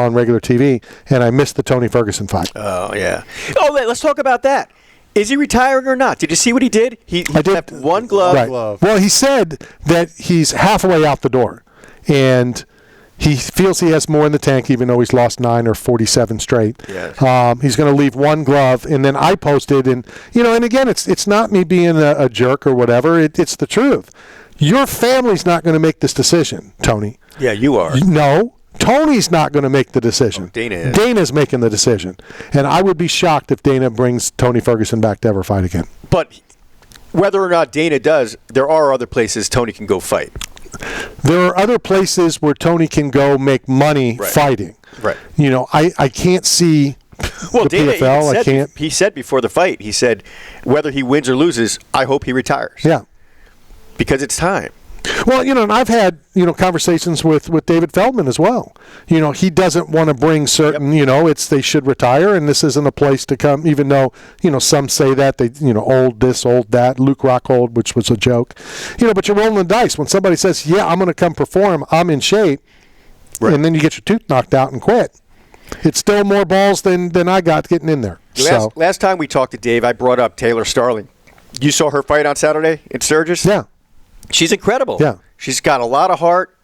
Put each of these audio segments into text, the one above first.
on regular TV, and I missed the Tony Ferguson fight. Oh, yeah. Oh, let's talk about that. Is he retiring or not? Did you see what he did? He left one glove. Right. Well, he said that he's halfway out the door, and he feels he has more in the tank, even though he's lost 9 or 47 straight. Yes. He's going to leave one glove, and then I posted, and and again, it's not me being a jerk or whatever. It's the truth. Your family's not going to make this decision, Tony. Yeah, you are. No. Tony's not going to make the decision. Dana is. Dana's making the decision. And I would be shocked if Dana brings Tony Ferguson back to ever fight again. But whether or not Dana does, there are other places Tony can go fight. There are other places where Tony can go make money fighting. Right. I can't see the Dana PFL. I can't. He said before the fight, he said, whether he wins or loses, I hope he retires. Yeah. Because it's time. Well, and I've had, conversations with David Feldman as well. He doesn't want to bring certain, they should retire, and this isn't a place to come, even though, some say that, they, old this, old that, Luke Rockhold, which was a joke. But you're rolling the dice. When somebody says, yeah, I'm going to come perform, I'm in shape, and then you get your tooth knocked out and quit. It's still more balls than I got getting in there. Last time we talked to Dave, I brought up Taylor Starling. You saw her fight on Saturday in Sturgis? Yeah. She's incredible. Yeah. She's got a lot of heart.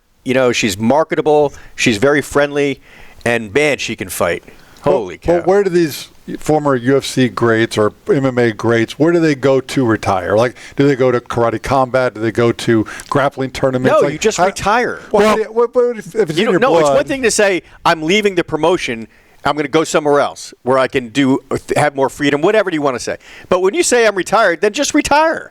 She's marketable. She's very friendly. And, man, she can fight. Holy cow. But where do these former UFC greats or MMA greats, where do they go to retire? Like, do they go to karate combat? Do they go to grappling tournaments? No, you just retire. Well, if it's in your blood, it's one thing to say, I'm leaving the promotion. I'm going to go somewhere else where I can have more freedom, whatever you want to say. But when you say I'm retired, then just retire.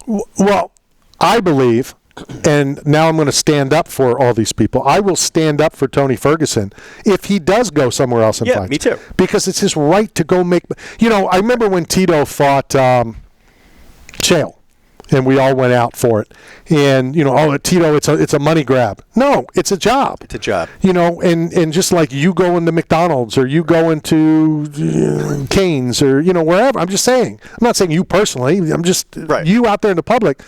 Well, I believe, and now I'm going to stand up for all these people. I will stand up for Tony Ferguson if he does go somewhere else and fight. Yeah, me too. Because it's his right to go make. I remember when Tito fought Chael, and we all went out for it. And Tito, it's a money grab. No, it's a job. It's a job. And just like you go into McDonald's or you go into Cane's or wherever. I'm just saying. I'm not saying you personally. I'm just you out there in the public.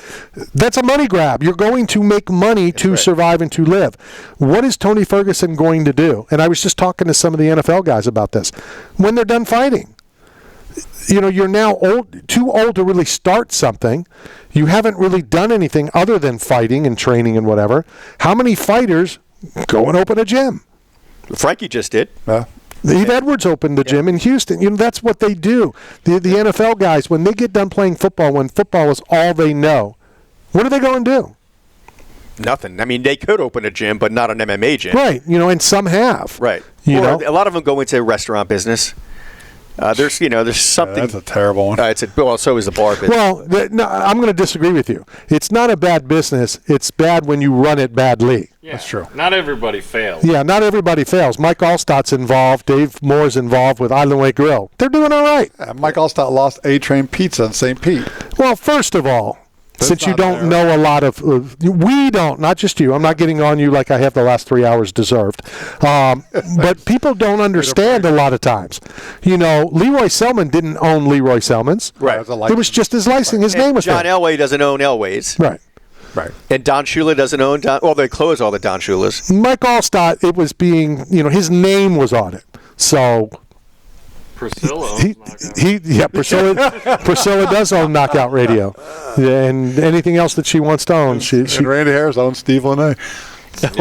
That's a money grab. You're going to make money to survive and to live. What is Tony Ferguson going to do? And I was just talking to some of the NFL guys about this. When they're done fighting. You're now too old to really start something. You haven't really done anything other than fighting and training and whatever. How many fighters go and open a gym? Frankie just did. Eve Edwards opened the gym in Houston. That's what they do. The NFL guys, when they get done playing football, when football is all they know, what do they go and do? Nothing. I mean, they could open a gym, but not an MMA gym. Right. And some have. Right. A lot of them go into restaurant business. There's something. That's a terrible one. So is the bar business. Well, I'm going to disagree with you. It's not a bad business. It's bad when you run it badly. Yeah, that's true. Not everybody fails. Yeah, not everybody fails. Mike Allstott's involved. Dave Moore's involved with Island Way Grill. They're doing all right. Mike Allstott lost A-Train Pizza in St. Pete. Well, first of all, since you don't know a lot of, we don't, not just you. I'm not getting on you like I have the last 3 hours deserved. But people don't understand a lot of times. Leroy Selman didn't own Leroy Selman's. Right. It was just his licensing. His name was John Elway doesn't own Elway's. Right. Right. And Don Shula doesn't own Don. Well, they closed all the Don Shulas. Mike Allstott, it was being, his name was on it. So. Priscilla. Priscilla does own Knockout Radio, and anything else that she wants to own. And Randy Harris owns Steve Lene. That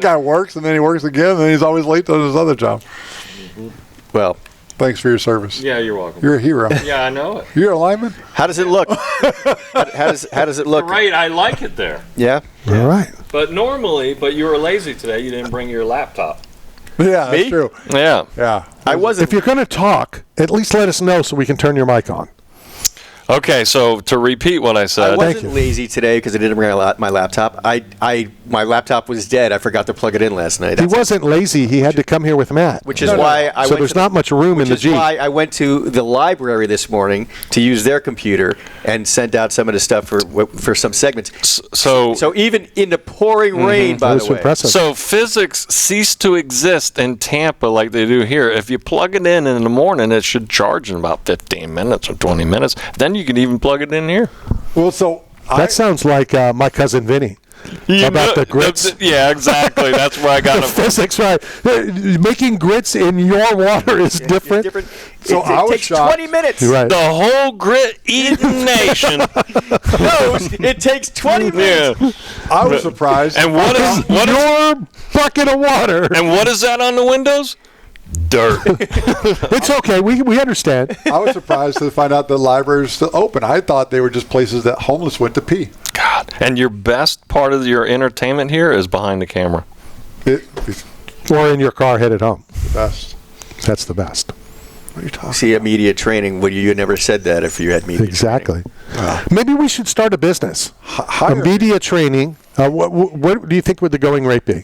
guy works, and then he works again, and then he's always late on his other job. Well, thanks for your service. Yeah, you're welcome. You're a hero. Yeah, I know it. You're a lineman. How does it look? How does it look? Great, I like it there. Yeah. All right. But you were lazy today. You didn't bring your laptop. Yeah, that's true. Yeah. Yeah. I wasn't. If you're going to talk, at least let us know so we can turn your mic on. Okay, so to repeat what I said. I wasn't lazy today because I didn't bring my laptop. My laptop was dead. I forgot to plug it in last night. He wasn't lazy. He had to come here with Matt. Which is why I went. So there's not much room in the Jeep. Which is why I went to the library this morning to use their computer and sent out some of the stuff for some segments. So even in the pouring rain, by the way. Impressive. So physics ceased to exist in Tampa like they do here. If you plug it in the morning, it should charge in about 15 minutes or 20 minutes. Then you can even plug it in here. Well, so that sounds like my cousin Vinny. about the grits? Yeah, exactly. That's where I got The it from. physics, right? Making grits in your water is different. So I it was takes shocked. 20 minutes. Right. The whole grit eating nation knows it takes 20 minutes. Yeah. I was surprised. And what is Your bucket of water. and what is that on the windows? Dirt. It's okay. We understand. I was surprised to find out the library is still open. I thought they were just places that homeless went to pee. God. And your best part of your entertainment here is behind the camera. It's Or in your car headed home. the best. That's the best. What are you talking See, a media training. Well, you never said that if you had media. Exactly. Maybe we should start a business. A Hire me. media training. What do you think would the going rate be?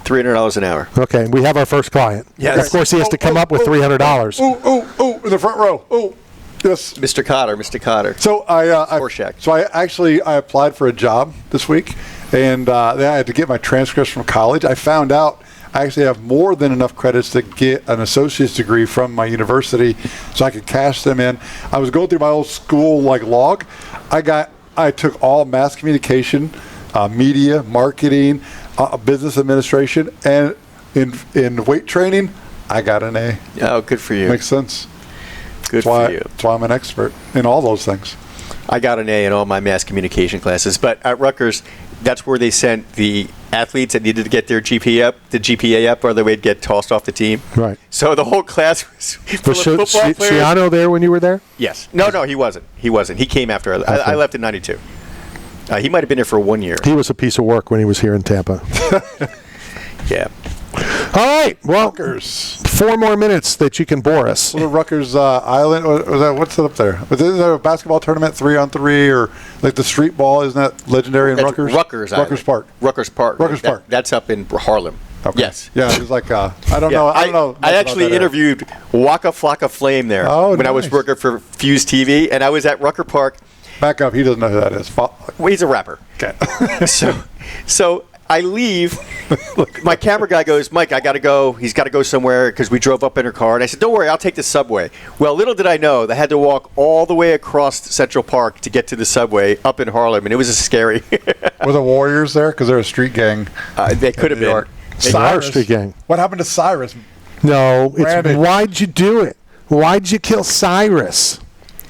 $300 an hour. Okay, we have our first client. Yes. Of course, he has to come up with $300. Ooh, in the front row. Ooh, yes. Mr. Cotter. So I applied for a job this week, and then I had to get my transcripts from college. I found out I actually have more than enough credits to get an associate's degree from my university, so I could cash them in. I was going through my old school log. I took all mass communication, media, marketing, business administration, and in weight training, I got an A. Oh, good for you. Makes sense. Good That's for you. why I'm an expert in all those things. I got an A in all my mass communication classes, but at Rutgers, that's where they sent the athletes that needed to get their GPA up, or they would get tossed off the team. Right. So the whole class was full Was of football players. Sciano there when you were there? Yes. No, he wasn't. He came after. I left in '92. He might have been there for 1 year. He was a piece of work when he was here in Tampa. Yeah. All right. Well, Rutgers. 4 more minutes that you can bore us. Little Rutgers Island. What's up there? Is there a basketball tournament 3-on-3 or like the street ball? Isn't that legendary in That's Rutgers? Rutgers Park. Rutgers Park. Rutgers Park. That's up in Harlem. Okay. Yes. Yeah, it was like I don't Yeah, know. I don't know. I actually interviewed Waka Flocka Flame there when I was nice. working for Fuse TV, and I was at Rucker Park. Back up. He doesn't know who that is. Well, he's a rapper. Okay. So I leave. My camera guy goes, Mike, I got to go. He's got to go somewhere because we drove up in her car. And I said, don't worry, I'll take the subway. Well, little did I know, they had to walk all the way across Central Park to get to the subway up in Harlem, and it was scary. Were the Warriors there? Because they're a street gang. They could have New been. York. Cyrus Street Gang. What happened to Cyrus? No, it's Brandon. why'd you do it? Why'd you kill Cyrus?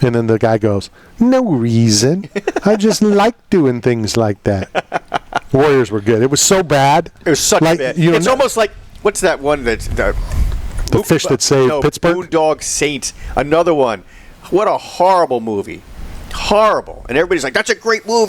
And then the guy goes, no reason. I just like doing things like that. Warriors were good. It was so bad. It was such bad. It's almost like, what's that one that's the fish that saved Pittsburgh? Boondock Saints. Another one. What a horrible movie. Horrible. And everybody's like, that's a great movie.